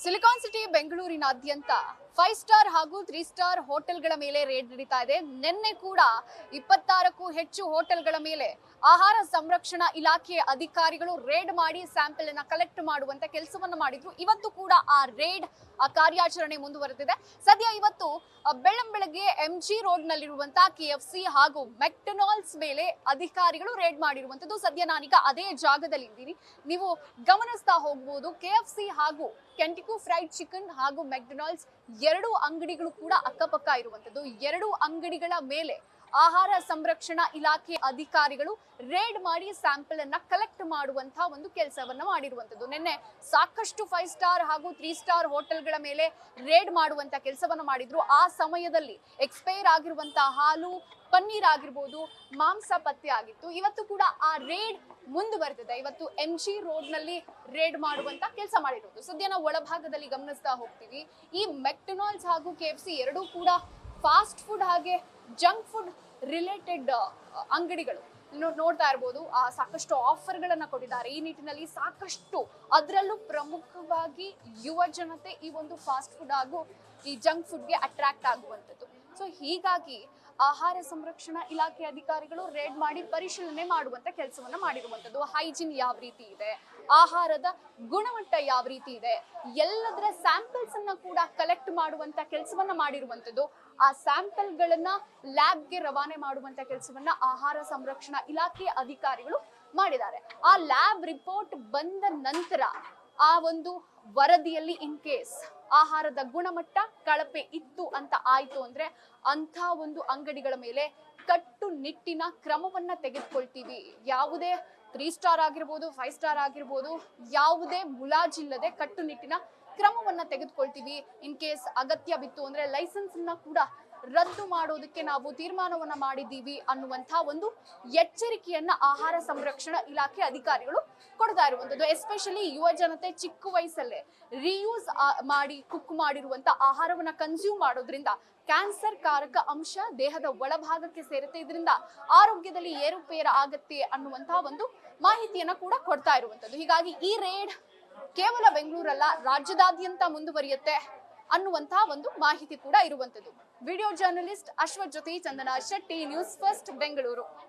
Silicon city ಬೆಂಗಳೂರಿನಾದ್ಯಂತ 5 star ಹಾಗೂ 3 star ಹೋಟೆಲ್ಗಳ ಮೇಲೆ raid ನಡೀತಾ ಇದೆ. ನಿನ್ನೆ ಕೂಡ 26ಕ್ಕೂ ಹೆಚ್ಚು ಹೋಟೆಲ್ಗಳ ಮೇಲೆ ಆಹಾರ ಸಂರಕ್ಷಣಾ ಇಲಾಖೆಯ ಅಧಿಕಾರಿಗಳು ರೇಡ್ ಮಾಡಿ ಸ್ಯಾಂಪಲ್ ಅನ್ನು ಕಲೆಕ್ಟ್ ಮಾಡುವಂತ ಕೆಲಸವನ್ನ ಮಾಡಿದ್ರು. ಇವತ್ತು ಕೂಡ ಆ ರೇಡ್ ಕಾರ್ಯಾಚರಣೆ ಮುಂದುವರೆದಿದೆ. ಸದ್ಯ ಇವತ್ತು ಬೆಳ್ಳಂಬೆಳಗ್ಗೆ ಎಂಜಿ ರೋಡ್ ನಲ್ಲಿರುವಂತಹ KFC ಹಾಗೂ ಮೆಕ್ಡೊನಾಲ್ಡ್ಸ್ ಮೇಲೆ ಅಧಿಕಾರಿಗಳು ರೇಡ್ ಮಾಡಿರುವಂತದ್ದು. ಸದ್ಯ ನಾನೀಗ ಅದೇ ಜಾಗದಲ್ಲಿ ಇದ್ದೀನಿ. ನೀವು ಗಮನಿಸ್ತಾ ಹೋಗಬಹುದು, KFC ಹಾಗೂ ಕೆಂಟಿಕೋ ಫ್ರೈಡ್ ಚಿಕನ್ ಹಾಗೂ ಮೆಕ್ಡೊನಾಲ್ಡ್ಸ್ ಎರಡು ಅಂಗಡಿಗಳು ಕೂಡ ಅಕ್ಕಪಕ್ಕ ಇರುವಂತದ್ದು. ಎರಡು ಅಂಗಡಿಗಳ ಮೇಲೆ ಆಹಾರ ಸಂರಕ್ಷಣಾ ಇಲಾಖೆ ಅಧಿಕಾರಿಗಳು ರೇಡ್ ಮಾಡಿ ಸ್ಯಾಂಪಲ್ ಅನ್ನ ಕಲೆಕ್ಟ್ ಮಾಡುವಂತಹ ಒಂದು ಕೆಲಸವನ್ನ ಮಾಡಿರುವಂತದ್ದು. ನಿನ್ನೆ ಸಾಕಷ್ಟು 5 ಸ್ಟಾರ್ ಹಾಗೂ 3 ಸ್ಟಾರ್ ಹೋಟೆಲ್ಗಳ ಮೇಲೆ ರೇಡ್ ಮಾಡುವಂತ ಕೆಲಸವನ್ನ ಮಾಡಿದ್ರು. ಆ ಸಮಯದಲ್ಲಿ ಎಕ್ಸ್ಪೈರ್ ಆಗಿರುವಂತಹ ಹಾಲು, ಪನ್ನೀರ್ ಆಗಿರ್ಬೋದು, ಮಾಂಸ ಪತ್ತೆ ಆಗಿತ್ತು. ಇವತ್ತು ಕೂಡ ಆ ರೇಡ್ ಮುಂದುವರೆದಿದೆ. ಇವತ್ತು MG ರೋಡ್ ನಲ್ಲಿ ರೇಡ್ ಮಾಡುವಂತ ಕೆಲಸ ಮಾಡಿರೋದು. ಸದ್ಯ ನಾವು ಒಳಭಾಗದಲ್ಲಿ ಗಮನಿಸ್ತಾ ಹೋಗ್ತೀವಿ. ಈ ಮೆಕ್ಡೊನಾಲ್ಡ್ಸ್ ಹಾಗೂ KFC ಎರಡೂ ಕೂಡ ಫಾಸ್ಟ್ ಫುಡ್ ಹಾಗೆ ಜಂಕ್ ಫುಡ್ ರಿಲೇಟೆಡ್ ಅಂಗಡಿಗಳು. ನೋಡ್ತಾ ಇರಬಹುದು, ಸಾಕಷ್ಟು ಆಫರ್ ಗಳನ್ನ ಕೊಟ್ಟಿದ್ದಾರೆ. ಈ ನಿಟ್ಟಿನಲ್ಲಿ ಸಾಕಷ್ಟು, ಅದರಲ್ಲೂ ಪ್ರಮುಖವಾಗಿ ಯುವ ಜನತೆ ಈ ಒಂದು ಫಾಸ್ಟ್ ಫುಡ್ ಹಾಗೂ ಈ ಜಂಕ್ ಫುಡ್ಗೆ ಅಟ್ರಾಕ್ಟ್ ಆಗುವಂಥದ್ದು. ಸೊ ಹೀಗಾಗಿ ಆಹಾರ ಸಂರಕ್ಷಣಾ ಇಲಾಖೆ ಅಧಿಕಾರಿಗಳು ರೇಡ್ ಮಾಡಿ ಪರಿಶೀಲನೆ ಮಾಡುವಂತ ಕೆಲಸವನ್ನ ಮಾಡಿರುವಂತದ್ದು. ಹೈಜಿನ್ ಯಾವ ರೀತಿ ಇದೆ, ಆಹಾರದ ಗುಣಮಟ್ಟ ಯಾವ ರೀತಿ ಇದೆ, ಎಲ್ಲದರ ಸ್ಯಾಂಪಲ್ಸ್ ಅನ್ನ ಕೂಡ ಕಲೆಕ್ಟ್ ಮಾಡುವಂತ ಕೆಲಸವನ್ನ ಮಾಡಿರುವಂತದ್ದು. ಆ ಸ್ಯಾಂಪಲ್ ಗಳನ್ನ ಲ್ಯಾಬ್ಗೆ ರವಾನೆ ಮಾಡುವಂತ ಕೆಲಸವನ್ನ ಆಹಾರ ಸಂರಕ್ಷಣಾ ಇಲಾಖೆ ಅಧಿಕಾರಿಗಳು ಮಾಡಿದ್ದಾರೆ. ಆ ಲ್ಯಾಬ್ ರಿಪೋರ್ಟ್ ಬಂದ ನಂತರ ಆ ಒಂದು ವರದಿಯಲ್ಲಿ ಇನ್ ಕೇಸ್ ಆಹಾರದ ಗುಣಮಟ್ಟ ಕಳಪೆ ಇತ್ತು ಅಂತ ಆಯ್ತು ಅಂದ್ರೆ ಅಂಥ ಒಂದು ಅಂಗಡಿಗಳ ಮೇಲೆ ಕಟ್ಟುನಿಟ್ಟಿನ ಕ್ರಮವನ್ನ ತೆಗೆದುಕೊಳ್ತೀವಿ. ಯಾವುದೇ 3 ಸ್ಟಾರ್ ಆಗಿರ್ಬೋದು, 5 ಸ್ಟಾರ್ ಆಗಿರ್ಬೋದು, ಯಾವುದೇ ಮುಲಾಜಿಲ್ಲದೆ ಕಟ್ಟುನಿಟ್ಟಿನ ಕ್ರಮವನ್ನ ತೆಗೆದುಕೊಳ್ತೀವಿ. ಇನ್ ಕೇಸ್ ಅಗತ್ಯ ಬಿತ್ತು ಅಂದ್ರೆ ಲೈಸೆನ್ಸ್ ಅನ್ನ ಕೂಡ ರದ್ದು ಮಾಡೋದಕ್ಕೆ ನಾವು ತೀರ್ಮಾನವನ್ನ ಮಾಡಿದ್ದೀವಿ ಅನ್ನುವಂತ ಒಂದು ಎಚ್ಚರಿಕೆಯನ್ನ ಆಹಾರ ಸಂರಕ್ಷಣಾ ಇಲಾಖೆ ಅಧಿಕಾರಿಗಳು ಕೊಡ್ತಾ ಇರುವಂತದ್ದು. ಎಸ್ಪೆಷಲಿ ಯುವ ಜನತೆ ಚಿಕ್ಕ ವಯಸ್ಸಲ್ಲೇ ರಿಯೂಸ್ ಮಾಡಿ ಕುಕ್ ಮಾಡಿರುವಂತ ಆಹಾರವನ್ನ ಕನ್ಸ್ಯೂಮ್ ಮಾಡೋದ್ರಿಂದ ಕ್ಯಾನ್ಸರ್ ಕಾರಕ ಅಂಶ ದೇಹದ ಒಳಭಾಗಕ್ಕೆ ಸೇರುತ್ತೆ. ಇದರಿಂದ ಆರೋಗ್ಯದಲ್ಲಿ ಏರುಪೇರು ಆಗತ್ತೆ ಅನ್ನುವಂತಹ ಒಂದು ಮಾಹಿತಿಯನ್ನ ಕೂಡ ಕೊಡ್ತಾ ಇರುವಂತದ್ದು. ಹೀಗಾಗಿ ಈ ರೇಡ್ ಕೇವಲ ಬೆಂಗಳೂರಲ್ಲ, ರಾಜ್ಯದಾದ್ಯಂತ ಮುಂದುವರಿಯುತ್ತೆ ಅನ್ನುವಂತಹ ಒಂದು ಮಾಹಿತಿ ಕೂಡ ಇರುವಂತದ್ದು. ವಿಡಿಯೋ ಜರ್ನಲಿಸ್ಟ್ ಅಶ್ವಥ್ ಜೊತೆ ಚಂದನ ಶೆಟ್ಟಿ, ನ್ಯೂಸ್ ಫಸ್ಟ್ ಬೆಂಗಳೂರು.